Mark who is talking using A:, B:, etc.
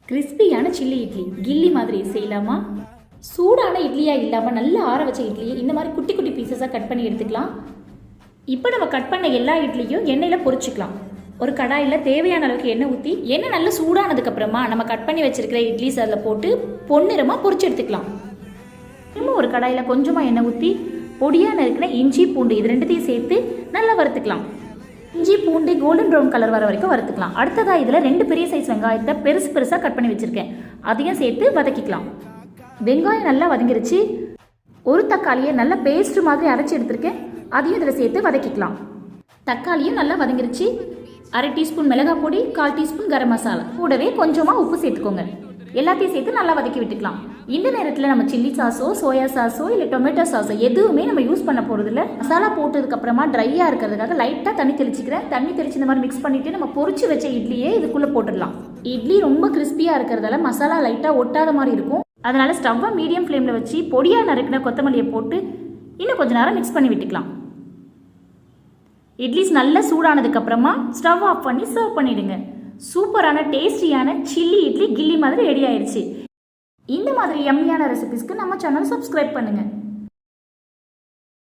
A: கிறிஸ்பியான சில்லி இட்லி கில்லி மாதிரி செய்யலாமா? சூடான இட்லியாக இல்லாமல் நல்லா ஆற வச்ச இட்லியை இந்த மாதிரி குட்டி குட்டி பீசஸாக கட் பண்ணி எடுத்துக்கலாம். இப்போ நம்ம கட் பண்ண எல்லா இட்லியும் எண்ணெயில் பொரிச்சிக்கலாம். ஒரு கடாயில் தேவையான அளவுக்கு எண்ணெய் ஊற்றி எண்ணெய் நல்லா சூடானதுக்கப்புறமா நம்ம கட் பண்ணி வச்சிருக்கிற இட்லிஸ் அதில் போட்டு பொன்னிறமாக பொரிச்சு எடுத்துக்கலாம். இன்னும் ஒரு கடாயில் கொஞ்சமாக எண்ணெய் ஊற்றி பொடியாக நறுக்கின இஞ்சி பூண்டு இது ரெண்டுத்தையும் சேர்த்து நல்லா வறுத்துக்கலாம். இஞ்சி பூண்டு கோல்டன் ப்ரௌன் கலர் வர வரைக்கும் வறுத்துக்கலாம். அடுத்ததாக இதில் 2 பெரிய சைஸ் வெங்காயத்தை பெருசாக கட் பண்ணி வச்சுருக்கேன், அதையும் சேர்த்து வதக்கிக்கலாம். வெங்காயம் நல்லா வதங்கிருச்சு. ஒரு தக்காளியை நல்லா பேஸ்ட் மாதிரி அரைச்சி எடுத்துருக்கேன், அதையும் இதில் சேர்த்து வதக்கிக்கலாம். தக்காளியும் நல்லா வதங்கிருச்சு. 1/2 டீஸ்பூன் மிளகாய் பொடி, 1/4 டீஸ்பூன் கரம் மசாலா, கூடவே கொஞ்சமாக உப்பு சேர்த்துக்கோங்க. எல்லாத்தையும் சேர்த்து நல்லா வதக்கி விட்டுக்கலாம். இந்த நேரத்தில் நம்ம சில்லி சாஸோ சோயா சாஸோ இல்லை டொமேட்டோ சாஸோ எதுவுமே நம்ம யூஸ் பண்ண போகிறதில்ல. மசாலா போட்டதுக்கப்புறமா ட்ரையாக இருக்கிறதுக்காக லைட்டாக தண்ணி தெளிச்சிக்கிறேன். தண்ணி தெளிச்சு இந்த மாதிரி மிக்ஸ் பண்ணிவிட்டு நம்ம பொரிச்சு வச்ச இட்லியே இதுக்குள்ளே போட்டுடலாம். இட்லி ரொம்ப கிறிஸ்பியாக இருக்கிறதால மசாலா லைட்டாக ஒட்டாத மாதிரி இருக்கும். அதனால ஸ்டவ்வை மீடியம் ஃப்ளேமில் வச்சு பொடியாக நறுக்கின கொத்தமல்லியை போட்டு இன்னும் கொஞ்சம் நேரம் மிக்ஸ் பண்ணி விட்டுக்கலாம். இட்லிஸ் நல்லா சூடானதுக்கப்புறமா ஸ்டவ் ஆஃப் பண்ணி சர்வ் பண்ணிடுங்க. சூப்பரான டேஸ்டியான சில்லி இட்லி கில்லி மாதிரி ரெடி ஆயிடுச்சு. இந்த மாதிரி யம்மியான ரெசிபிஸ்க்கு நம்ம சேனல் சப்ஸ்கிரைப் பண்ணுங்கள்.